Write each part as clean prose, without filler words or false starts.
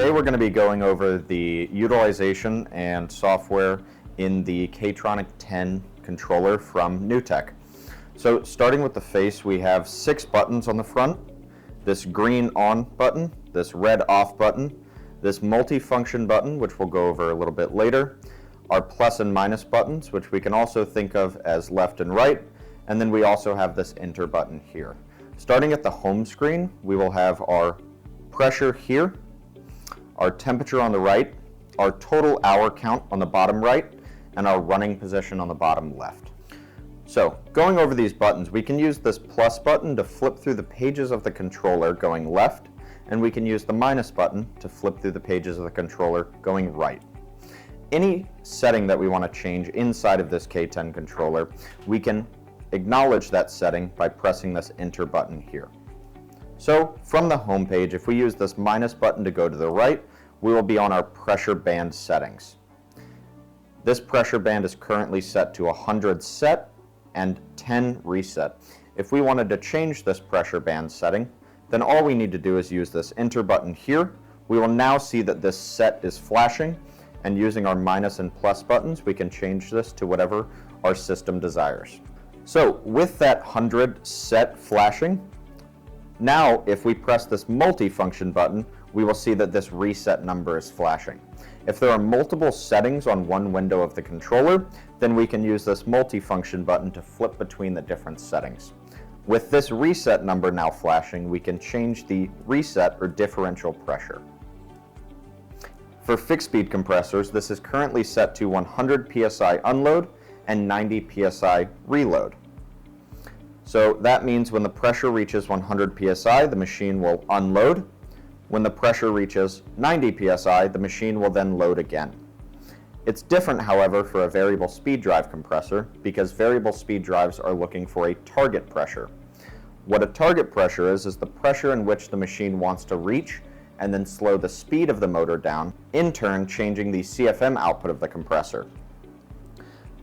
Today we're going to be going over the utilization and software in the KTronic 10 controller from PneuTech. So starting with the face, we have 6 buttons on the front, this green on button, this red off button, this multi-function button, which we'll go over a little bit later, our plus and minus buttons, which we can also think of as left and right, and then we also have this enter button here. Starting at the home screen, we will have our pressure here, our temperature on the right, our total hour count on the bottom right, and our running position on the bottom left. So going over these buttons, we can use this plus button to flip through the pages of the controller going left, and we can use the minus button to flip through the pages of the controller going right. Any setting that we want to change inside of this K10 controller, we can acknowledge that setting by pressing this enter button here. So from the home page, if we use this minus button to go to the right, we will be on our pressure band settings. This pressure band is currently set to 100 set and 10 reset. If we wanted to change this pressure band setting, then all we need to do is use this enter button here. We will now see that this set is flashing, and using our minus and plus buttons, we can change this to whatever our system desires. So with that 100 set flashing, now if we press this multi-function button, we will see that this reset number is flashing. If there are multiple settings on one window of the controller, then we can use this multi-function button to flip between the different settings. With this reset number now flashing, we can change the reset or differential pressure. For fixed speed compressors, this is currently set to 100 psi unload and 90 psi reload. So that means when the pressure reaches 100 psi, the machine will unload. When the pressure reaches 90 psi, the machine will then load again. It's different, however, for a variable speed drive compressor because variable speed drives are looking for a target pressure. What a target pressure is the pressure in which the machine wants to reach and then slow the speed of the motor down, in turn changing the CFM output of the compressor.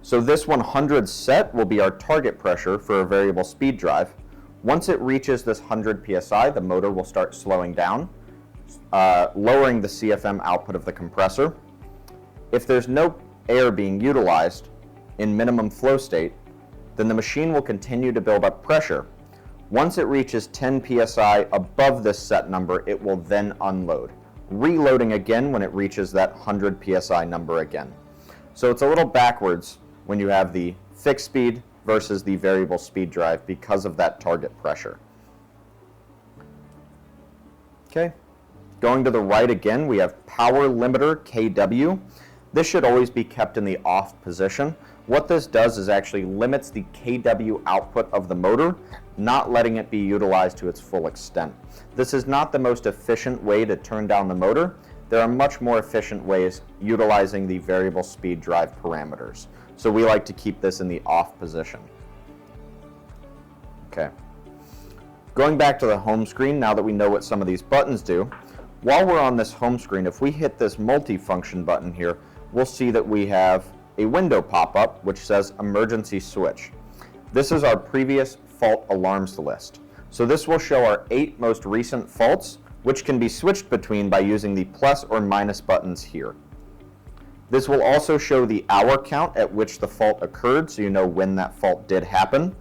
So this 100 set will be our target pressure for a variable speed drive. Once it reaches this 100 psi, the motor will start slowing down, lowering the CFM output of the compressor. If there's no air being utilized in minimum flow state, then the machine will continue to build up pressure. Once it reaches 10 psi above this set number, it will then unload, reloading again when it reaches that 100 psi number again. So it's a little backwards when you have the fixed speed versus the variable speed drive because of that target pressure. Okay, going to the right again, we have power limiter KW. This should always be kept in the off position. What this does is actually limits the KW output of the motor, not letting it be utilized to its full extent. This is not the most efficient way to turn down the motor. There are much more efficient ways utilizing the variable speed drive parameters. So we like to keep this in the off position. Okay. Going back to the home screen, now that we know what some of these buttons do, while we're on this home screen, if we hit this multi-function button here, we'll see that we have a window pop up which says emergency switch. This is our previous fault alarms list. So this will show our 8 most recent faults, which can be switched between by using the plus or minus buttons here. This will also show the hour count at which the fault occurred, so you know when that fault did happen.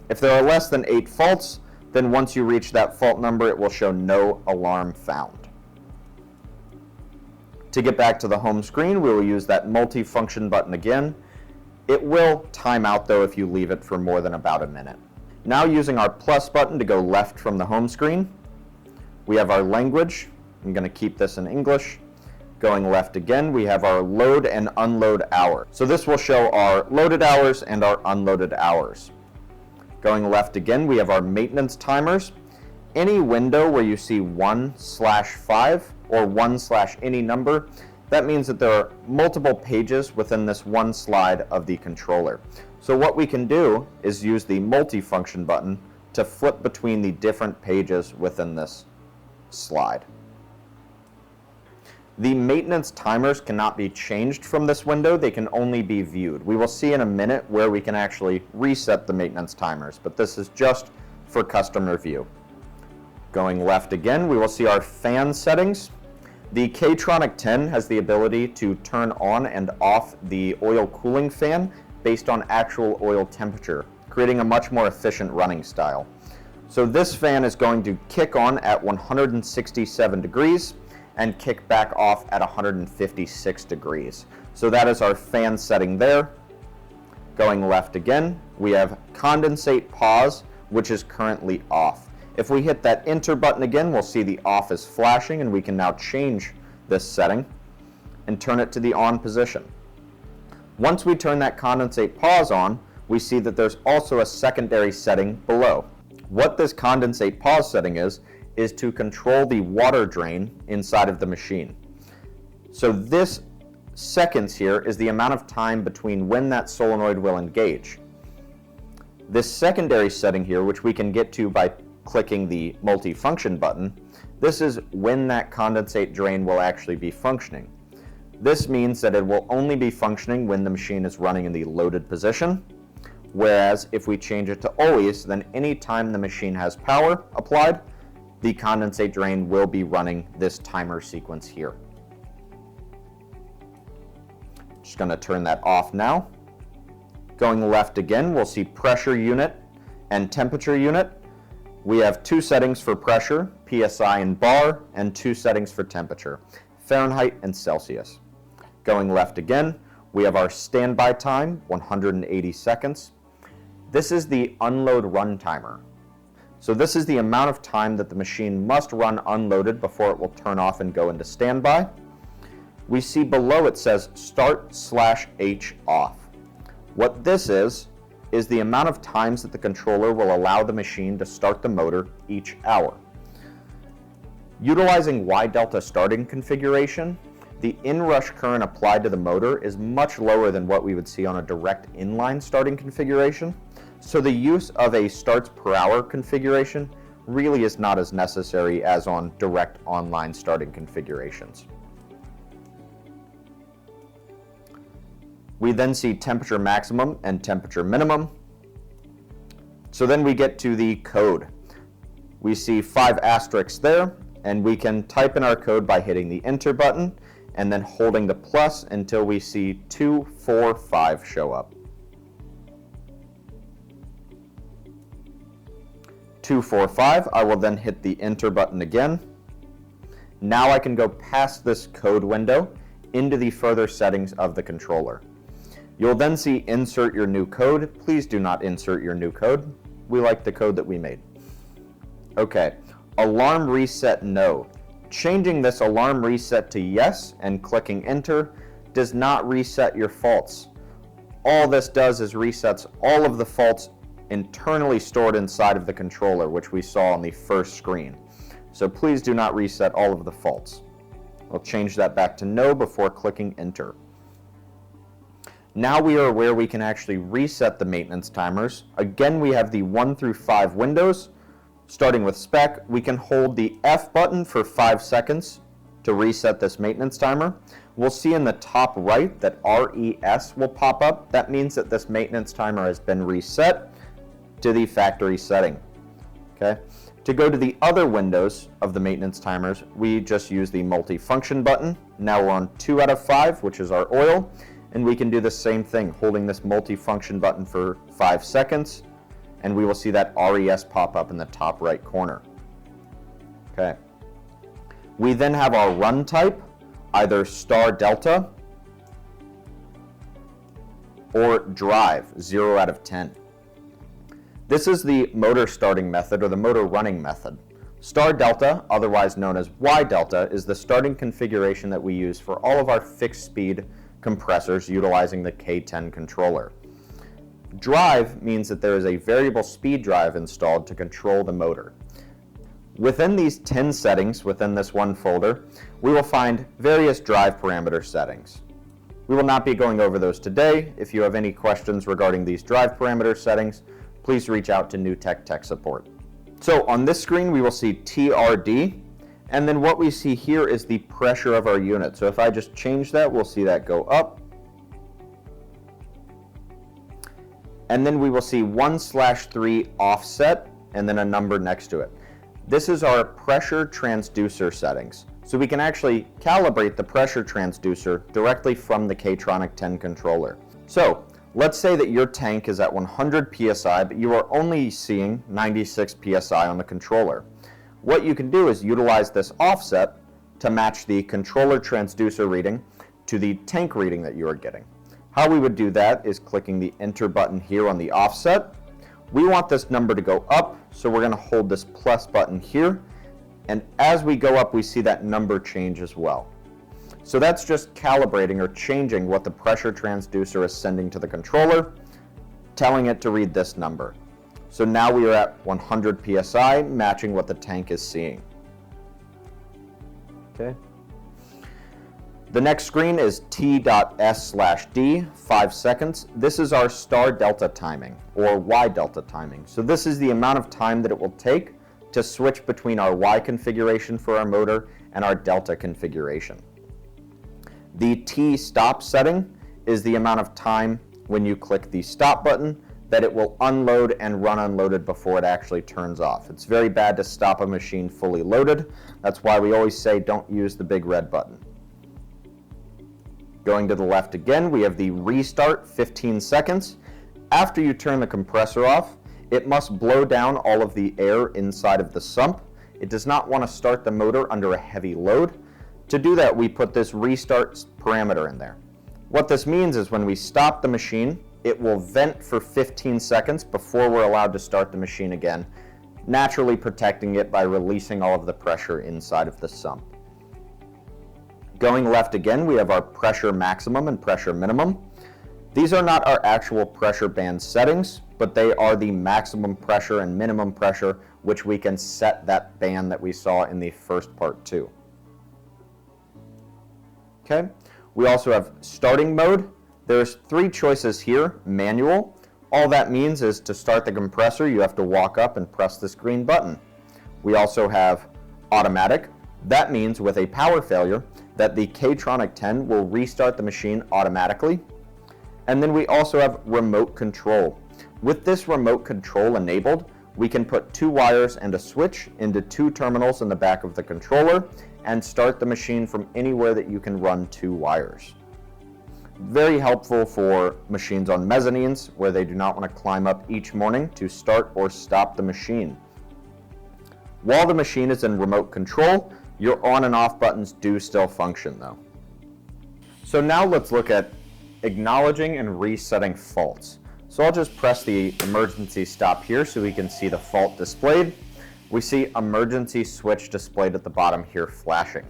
If there are less than 8 faults, then once you reach that fault number, it will show no alarm found. To get back to the home screen, we will use that multi-function button again. It will time out though if you leave it for more than about a minute. Now using our plus button to go left from the home screen, we have our language. I'm going to keep this in English. Going left again, we have our load and unload hour. So this will show our loaded hours and our unloaded hours. Going left again, we have our maintenance timers. Any window where you see 1/5 or 1/any number, that means that there are multiple pages within this one slide of the controller. So what we can do is use the multi-function button to flip between the different pages within this slide. The maintenance timers cannot be changed from this window, they can only be viewed. We will see in a minute where we can actually reset the maintenance timers, but this is just for customer view. Going left again, we will see our fan settings. The KTronic 10 has the ability to turn on and off the oil cooling fan based on actual oil temperature, creating a much more efficient running style. So this fan is going to kick on at 167 degrees and kick back off at 156 degrees. So that is our fan setting there. Going left again, we have condensate pause, which is currently off. If we hit that enter button again, we'll see the off is flashing, and we can now change this setting and turn it to the on position. Once we turn that condensate pause on, we see that there's also a secondary setting below. What this condensate pause setting is to control the water drain inside of the machine. So this seconds here is the amount of time between when that solenoid will engage. This secondary setting here, which we can get to by clicking the multifunction button, this is when that condensate drain will actually be functioning. This means that it will only be functioning when the machine is running in the loaded position, whereas if we change it to always, then any time the machine has power applied, the condensate drain will be running this timer sequence here. Just going to turn that off now. Going left again, we'll see pressure unit and temperature unit. We have two settings for pressure, PSI and bar, and two settings for temperature, Fahrenheit and Celsius. Going left again, we have our standby time, 180 seconds. This is the unload run timer. So this is the amount of time that the machine must run unloaded before it will turn off and go into standby. We see below it says start/H off. What this is the amount of times that the controller will allow the machine to start the motor each hour. Utilizing Y delta starting configuration, the inrush current applied to the motor is much lower than what we would see on a direct inline starting configuration. So the use of a starts per hour configuration really is not as necessary as on direct online starting configurations. We then see temperature maximum and temperature minimum. So then we get to the code. We see 5 asterisks there, and we can type in our code by hitting the enter button and then holding the plus until we see 245 show up. 245, I will then hit the enter button again. Now I can go past this code window into the further settings of the controller. You'll then see insert your new code. Please do not insert your new code. We like the code that we made. Okay, alarm reset no. Changing this alarm reset to yes and clicking enter does not reset your faults. All this does is resets all of the faults internally stored inside of the controller, which we saw on the first screen. So please do not reset all of the faults. We'll change that back to no before clicking enter. Now we are where we can actually reset the maintenance timers. Again, we have the 1 through 5 windows. Starting with spec, we can hold the F button for 5 seconds to reset this maintenance timer. We'll see in the top right that RES will pop up. That means that this maintenance timer has been reset to the factory setting. Okay. To go to the other windows of the maintenance timers, we just use the multifunction button. Now we're on 2 out of 5, which is our oil. And we can do the same thing, holding this multifunction button for 5 seconds, and we will see that RES pop up in the top right corner. Okay. We then have our run type, either star delta or drive, 0 out of 10. This is the motor starting method or the motor running method. Star delta, otherwise known as Y delta, is the starting configuration that we use for all of our fixed speed compressors utilizing the K10 controller. Drive means that there is a variable speed drive installed to control the motor. Within these 10 settings within this one folder, we will find various drive parameter settings. We will not be going over those today. If you have any questions regarding these drive parameter settings, please reach out to PneuTech Tech Support. So on this screen, we will see TRD, and then what we see here is the pressure of our unit. So if I just change that, we'll see that go up. And then we will see 1/3 offset and then a number next to it. This is our pressure transducer settings. So we can actually calibrate the pressure transducer directly from the KTronic 10 controller. So let's say that your tank is at 100 psi, but you are only seeing 96 psi on the controller. What you can do is utilize this offset to match the controller transducer reading to the tank reading that you are getting. How we would do that is clicking the enter button here on the offset. We want this number to go up, so we're going to hold this plus button here. And as we go up, we see that number change as well. So that's just calibrating or changing what the pressure transducer is sending to the controller, telling it to read this number. So now we are at 100 psi, matching what the tank is seeing. Okay. The next screen is T.S/D, 5 seconds. This is our star delta timing, or Y delta timing. So this is the amount of time that it will take to switch between our Y configuration for our motor and our delta configuration. The T stop setting is the amount of time when you click the stop button that it will unload and run unloaded before it actually turns off. It's very bad to stop a machine fully loaded. That's why we always say don't use the big red button. Going to the left again, we have the restart, 15 seconds. After you turn the compressor off, it must blow down all of the air inside of the sump. It does not want to start the motor under a heavy load. To do that, we put this restart parameter in there. What this means is when we stop the machine, it will vent for 15 seconds before we're allowed to start the machine again, naturally protecting it by releasing all of the pressure inside of the sump. Going left again, we have our pressure maximum and pressure minimum. These are not our actual pressure band settings, but they are the maximum pressure and minimum pressure, which we can set that band that we saw in the first part too. Okay, we also have starting mode. There's 3 choices here, manual. All that means is to start the compressor, you have to walk up and press this green button. We also have automatic. That means with a power failure that the KTronic 10 will restart the machine automatically. And then we also have remote control. With this remote control enabled, we can put 2 wires and a switch into 2 terminals in the back of the controller and start the machine from anywhere that you can run 2 wires. Very helpful for machines on mezzanines where they do not want to climb up each morning to start or stop the machine. While the machine is in remote control, your on and off buttons do still function though. So now let's look at acknowledging and resetting faults. So I'll just press the emergency stop here so we can see the fault displayed. We see emergency switch displayed at the bottom here flashing.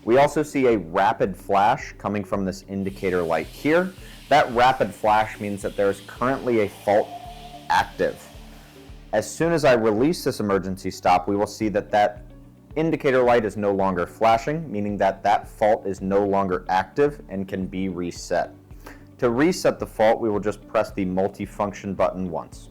We also see a rapid flash coming from this indicator light here. That rapid flash means that there is currently a fault active. As soon as I release this emergency stop, we will see that that indicator light is no longer flashing, meaning that that fault is no longer active and can be reset. To reset the fault, we will just press the multifunction button once.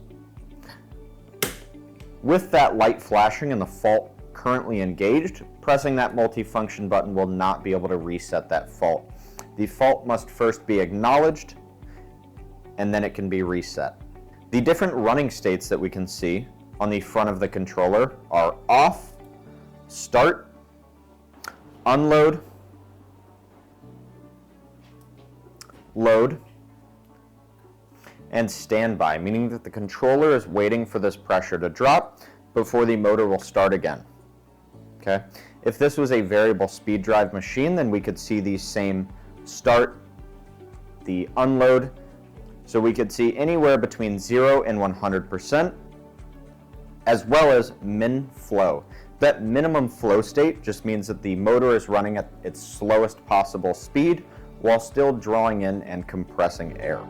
With that light flashing and the fault currently engaged, pressing that multifunction button will not be able to reset that fault. The fault must first be acknowledged, and then it can be reset. The different running states that we can see on the front of the controller are off, start, unload, load, and standby, meaning that the controller is waiting for this pressure to drop before the motor will start again. Okay? If this was a variable speed drive machine, then we could see the same start, the unload, so we could see anywhere between 0 and 100%, as well as min flow. That minimum flow state just means that the motor is running at its slowest possible speed while still drawing in and compressing air.